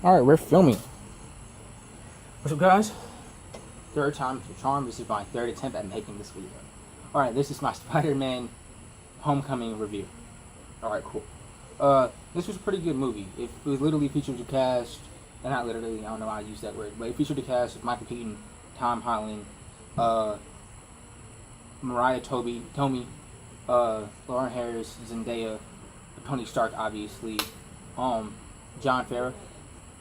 Alright, we're filming. What's up, guys? Third time's the charm. This is my third attempt at making this video. Alright, this is my Spider-Man Homecoming review. Alright, cool. This was a pretty good movie. It literally featured the cast, and not literally, I don't know how I use that word, but it featured the cast of Michael Keaton, Tom Holland, Mariah Tomei, Lauren Harris, Zendaya, Tony Stark, obviously, John Farrah.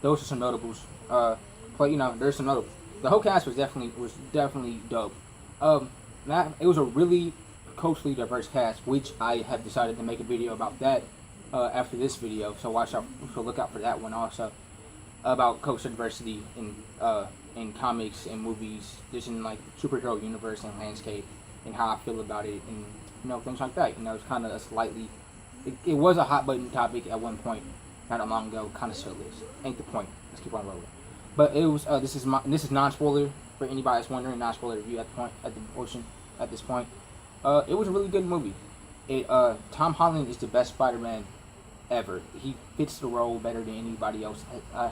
Those are some notables. But there's some notables. The whole cast was definitely dope. It was a really culturally diverse cast, which I have decided to make a video about that after this video. So look out for that one also, about cultural diversity in comics and movies, just in like superhero universe and landscape, and how I feel about it, and things like that. It's kind of a slightly, it was a hot button topic at one point, not that long ago. Kind of still is. Ain't the point. Let's keep on rolling. But it was this is non-spoiler for anybody that's wondering. Non-spoiler review at this point. It was a really good movie. Tom Holland is the best Spider-Man ever. He fits the role better than anybody else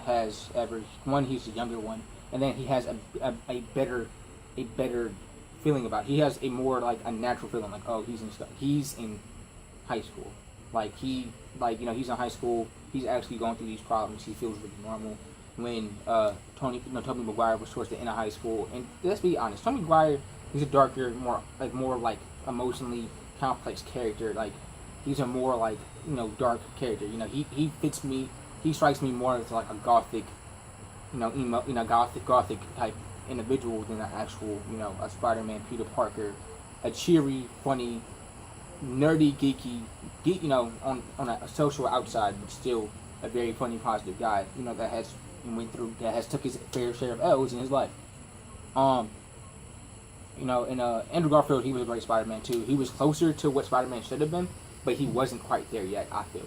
has ever. One, he's the younger one, and then he has a better feeling about it. He has a more like a natural feeling, like, oh, he's in high school. He's in high school. He's actually going through these problems. He feels really normal. When Tobey Maguire was towards the end of high school, and let's be honest, Tobey Maguire is a darker, more emotionally complex character. Like, he's a more dark character. He fits me. He strikes me more as like a gothic, gothic type individual than an actual, a Spider-Man Peter Parker, a cheery, funny, nerdy, geeky, on a social outside, but still a very funny, positive guy. That has took his fair share of L's in his life. And Andrew Garfield, he was a great Spider-Man too. He was closer to what Spider-Man should have been, but he wasn't quite there yet, I feel.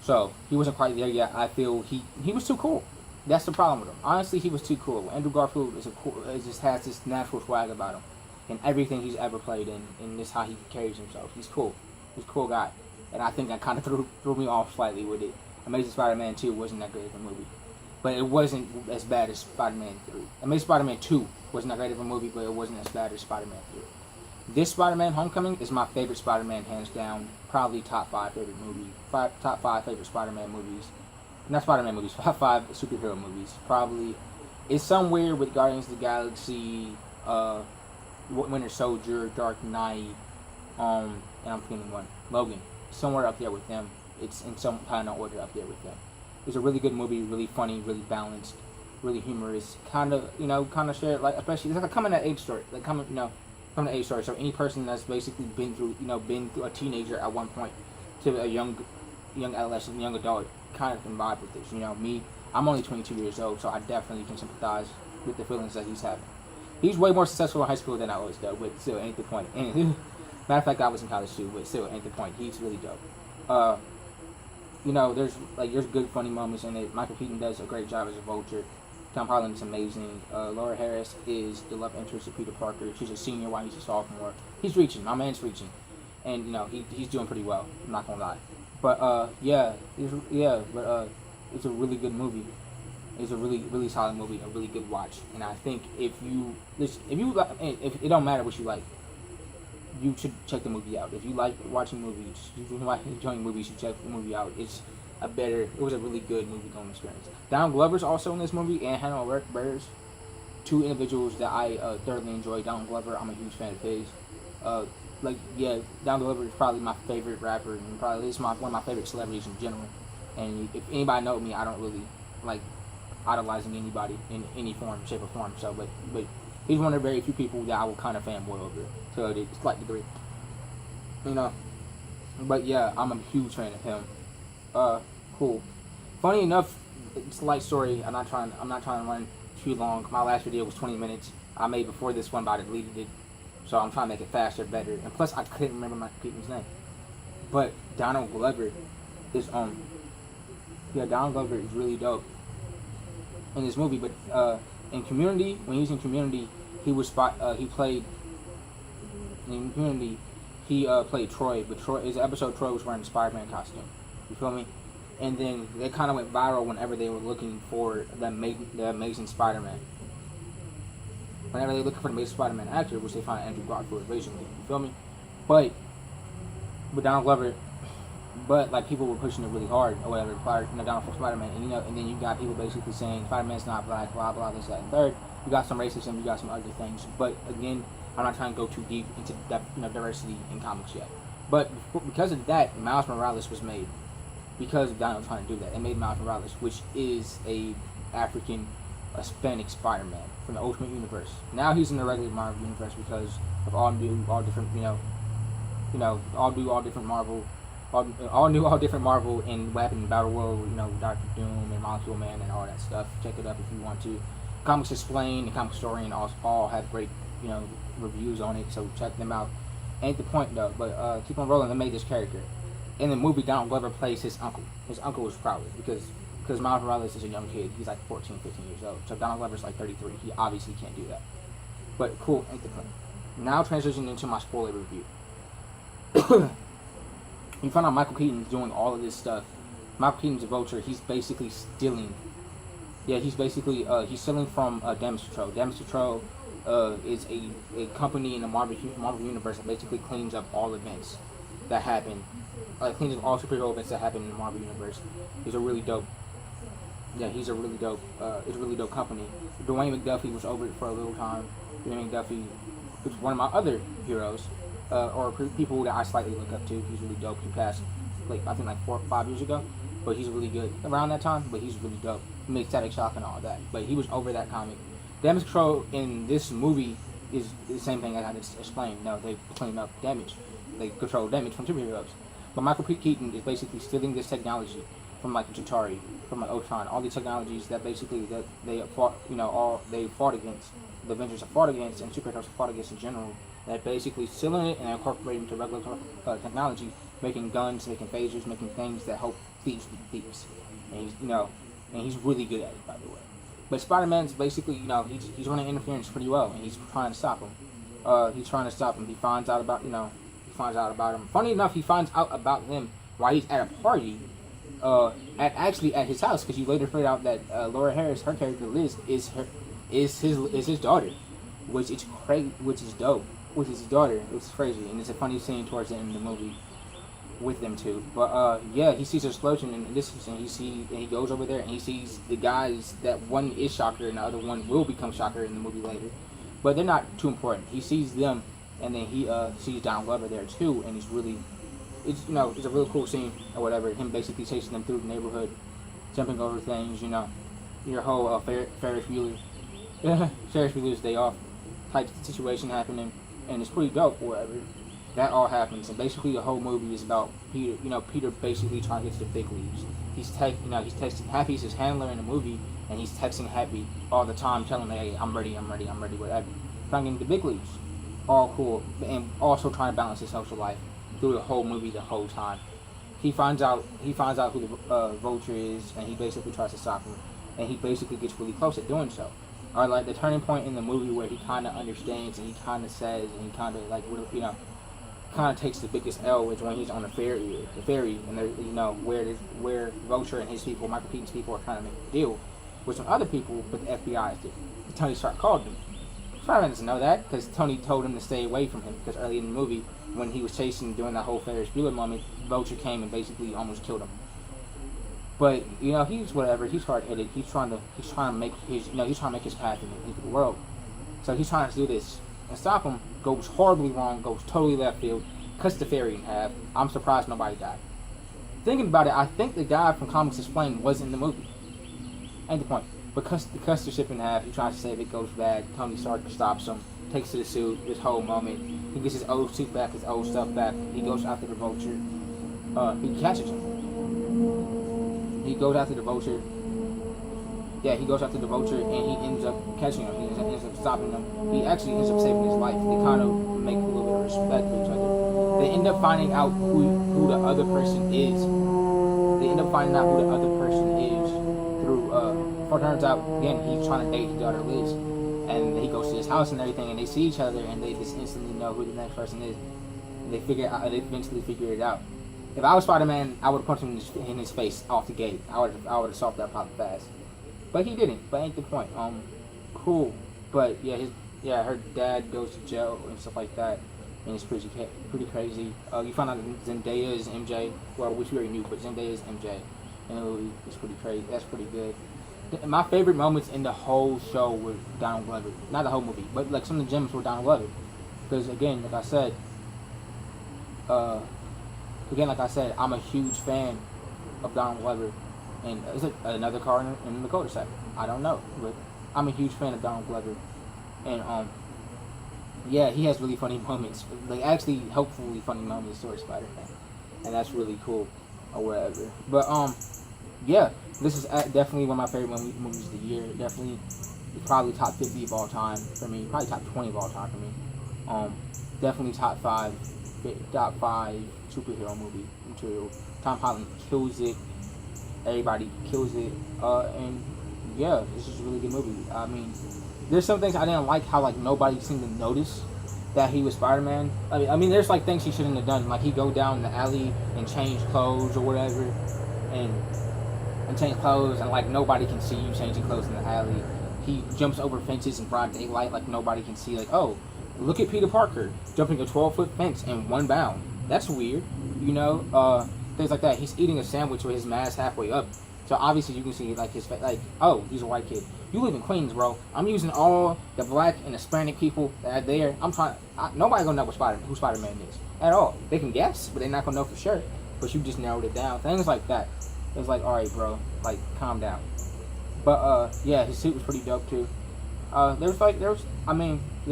So he wasn't quite there yet. I feel he was too cool. That's the problem with him. Honestly, he was too cool. Andrew Garfield just has this natural swag about him, in everything he's ever played in, and this how he carries himself. He's cool. He's a cool guy, and I think that kind of threw me off slightly with it. Amazing Spider-Man 2 wasn't that great of a movie, but it wasn't as bad as Spider-Man 3. Amazing Spider-Man 2 wasn't that great of a movie, but it wasn't as bad as Spider-Man 3. This Spider-Man Homecoming is my favorite Spider-Man, hands down. Probably top 5 favorite movie. Top 5 favorite Spider-Man movies. Not Spider-Man movies, top 5 superhero movies. Probably. It's somewhere with Guardians of the Galaxy, Winter Soldier, Dark Knight, and I'm forgetting one. Logan. Somewhere up there with them. It's in some kind of order up there with them. It's a really good movie, really funny, really balanced, really humorous. Kind of shared, especially, it's like a coming of age story. Coming of age story. So any person that's basically been through a teenager at one point to a young adolescent, young adult, kind of can vibe with this. Me, I'm only 22 years old, so I definitely can sympathize with the feelings that he's having. He's way more successful in high school than I was, though, but still ain't the point. And matter of fact, I was in college too, but still ain't the point. He's really dope. There's good funny moments in it. Michael Keaton does a great job as a Vulture. Tom Holland is amazing. Laura Harris is the love interest of Peter Parker. She's a senior while he's a sophomore. He's reaching. My man's reaching, and he's doing pretty well. I'm not gonna lie. But it's a really good movie. It's a really solid movie, a really good watch. And I think if it don't matter what you like, you should check the movie out. If you like watching movies, if you like enjoying movies, you check the movie out. It was a really good movie going experience. Donald Glover's also in this movie, and Hannah Buress, two individuals that I thoroughly enjoy. Donald Glover, I'm a huge fan of his. Donald Glover is probably my favorite rapper, and probably is one of my favorite celebrities in general. And if anybody knows me, I don't really like idolizing anybody in any form, shape, or form. So, but he's one of the very few people that I will kind of fanboy over to a slight degree. But yeah, I'm a huge fan of him. Cool. Funny enough, it's a light story. I'm not trying to run too long. My last video was 20 minutes. I made before this one, but I deleted it. So I'm trying to make it faster, better. And plus, I couldn't remember my people's name. But Donald Glover is Donald Glover is really dope in this movie. But in Community, when he was in Community, he played Troy. But his episode Troy was wearing a Spider-Man costume. You feel me? and then they kind of went viral whenever they were looking for the Amazing Spider-Man. Whenever they were looking for the Amazing Spider-Man actor, which they found Andrew Garfield basically. You feel me? But Donald Glover, but like people were pushing it really hard or whatever. Donald for Spider-Man, and and then you got people basically saying Spider-Man's not black, blah blah, this, that, and third. You got some racism, you got some other things. But again, I'm not trying to go too deep into diversity in comics yet. But because of that, Miles Morales was made. Because Donald was trying to do that, they made Miles Morales, which is a African Hispanic Spider-Man from the Ultimate Universe. Now he's in the regular Marvel universe because of all different Marvel, all different Marvel and Weapon and Battle World, Doctor Doom and Molecule Man and all that stuff. Check it up if you want to. Comics Explained and Comic Historian all have great, reviews on it, so check them out. Ain't the point though, but keep on rolling. They made this character. In the movie, Donald Glover plays his uncle. His uncle was proud because Miles Morales is a young kid. He's like 14, 15 years old. So Donald Glover's like 33. He obviously can't do that. But cool, ain't the point. Now transitioning into my spoiler review. You find out Michael Keaton's doing all of this stuff. Michael Keaton's a vulture. He's basically stealing. Yeah, he's stealing from Damage Control. Damage Control is a company in the Marvel universe that basically cleans up all events that happen. Cleans up all superhero events that happen in the Marvel universe. He's a really dope. Yeah, he's a really dope. It's a really dope company. Dwayne McDuffie was over it for a little time. Dwayne McDuffie was one of my other heroes, or people that I slightly look up to. He's really dope. He passed, I think 4 or 5 years ago, but he's really good around that time. But he's really dope. He made Static Shock and all that. But he was over that comic. Damage Control in this movie is the same thing as I just explained. No, they clean up damage. They control damage from superheroes. But Michael Keaton is basically stealing this technology from Chitauri, from Ultron, all these technologies that basically that they fought, they fought against, the Avengers have fought against, and superheroes have fought against in general. That basically stealing it and incorporating into regular technology, making guns, making phasers, making things that help thieves be thieves. And he's really good at it, by the way. But Spider-Man's basically, he's running interference pretty well, and he's trying to stop him. He finds out about him. Funny enough, he finds out about them while he's at a party, at his house, because you later figured out that Laura Harris, her character Liz, is his daughter, which is dope. Which is his daughter. It's crazy, and it's a funny scene towards the end of the movie with them two. But he sees an explosion in the distance, and he goes over there and he sees the guys that one is Shocker and the other one will become Shocker in the movie later, but they're not too important. He sees them. And then he sees Donald Glover there too, and it's a really cool scene or whatever. Him basically chasing them through the neighborhood, jumping over things, your whole Ferris Bueller's Day Off type situation happening, and it's pretty dope or whatever. That all happens, and basically the whole movie is about Peter. Peter basically trying to get to the big leagues. He's texting Happy's his handler in the movie, and he's texting Happy all the time, telling him, "Hey, I'm ready, whatever." Trying to get to the big leagues. All cool, and also trying to balance his social life through the whole movie the whole time. He finds out who the Vulture is, and he basically tries to stop him, and he basically gets really close at doing so. Or like the turning point in the movie where he kind of understands and he kind of says and he kind of takes the biggest L is when he's on the ferry, and there, where Vulture and his people, Michael Keaton's people, are trying to make a deal with some other people, but the FBI did. Tony Stark called them. Spider-Man doesn't know that because Tony told him to stay away from him, because early in the movie when he was chasing during that whole Ferris Bueller moment, Vulture came and basically almost killed him. But he's whatever. He's hard-headed. He's trying to make his path into the world. So he's trying to do this and stop him. Goes horribly wrong. Goes totally left field. Cuts the ferry in half. I'm surprised nobody died. Thinking about it, I think the guy from Comics Explained was in the movie. Ain't the point. But cuts the ship in half. He tries to save it. Goes bad. Tony Stark stops him. Takes to the suit. This whole moment. He gets his old suit back. His old stuff back. He goes after the Vulture. He catches him. He goes after the Vulture. Yeah, he goes after the Vulture, and he ends up catching him. He ends up stopping him. He actually ends up saving his life. They kind of make a little bit of respect for each other. They end up finding out who the other person is. Through, it turns out, again, he's trying to date his daughter Liz. And he goes to his house and everything, and they see each other, and they just instantly know who the next person is. And they eventually figure it out. If I was Spider-Man, I would have punched him in his face off the gate. I would have solved that problem fast. But he didn't. But ain't the point. Cool. But yeah, her dad goes to jail and stuff like that, and it's pretty crazy. You find out that Zendaya is MJ. Well, which we already knew, but Zendaya is MJ. And it's pretty crazy. That's pretty good. My favorite moments in the whole show were Donald Glover. Not the whole movie, but like some of the gems were Donald Glover. Because again, like I said, I'm a huge fan of Donald Glover. And is it another car in the cul-de-sac? I don't know, but I'm a huge fan of Donald Glover. And yeah, he has really funny moments. Like actually, hopefully funny moments towards Spider-Man, and that's really cool, or whatever. But yeah, this is definitely one of my favorite movies of the year. Definitely, probably top 50 of all time for me. Probably top 20 of all time for me. Definitely top five superhero movie material. Tom Holland kills it. Everybody kills it. And yeah, this is a really good movie. I mean, there's some things I didn't like how like nobody seemed to notice that he was Spider-Man. I mean, there's like things he shouldn't have done. Like he go down the alley and change clothes or whatever, and change clothes, and like nobody can see you changing clothes in the alley. He jumps over fences in broad daylight, like nobody can see. Like, oh, look at Peter Parker jumping a 12-foot fence in one bound. That's weird, you know. Things like that. He's eating a sandwich with his mask halfway up, so obviously you can see like his face. Like, oh, he's a white kid. You live in Queens, bro. I'm using all the black and Hispanic people that are there. Nobody's gonna know who Spider-Man is at all. They can guess, but they're not gonna know for sure. But you just narrowed it down. Things like that. It's like, all right, bro, like calm down. But yeah, his suit was pretty dope too. There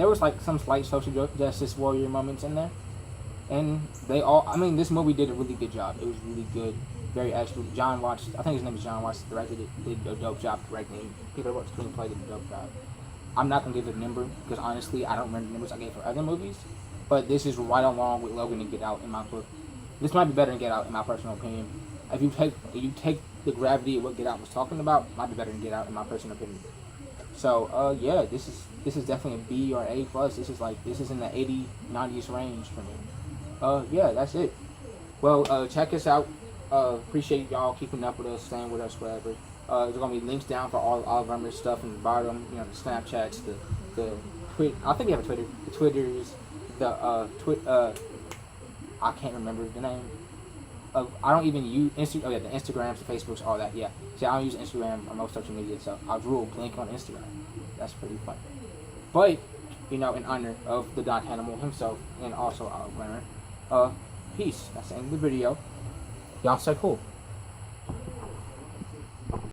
was like some slight social justice warrior moments in there, and this movie did a really good job. It was really good, very actual. I think his name is John Watts, directed it, did a dope job directing it. Peter wrote the screenplay, did a dope job. I'm not gonna give it a number because honestly, I don't remember the numbers I gave for other movies, but this is right along with Logan and Get Out in my book. This might be better than Get Out in my personal opinion. If you take the gravity of what Get Out was talking about, it might be better than Get Out in my personal opinion. So yeah, this is definitely a B or A plus. This is in the 80-90s range for me. Yeah, that's it. Well, check us out. Appreciate y'all keeping up with us, staying with us, whatever. There's gonna be links down for all OliveGrummer stuff in the bottom. You know, the Snapchats, the Twitter. I think we have a Twitter. The Twitters, I can't remember the name. I don't even use the Instagrams, the Facebooks, all that. Yeah. See, I don't use Instagram or most social media, so I drew a blink on Instagram. That's pretty fun. But in honor of the Doc Animal himself and also OliveGrummer, peace. That's the end of the video. Y'all stay cool.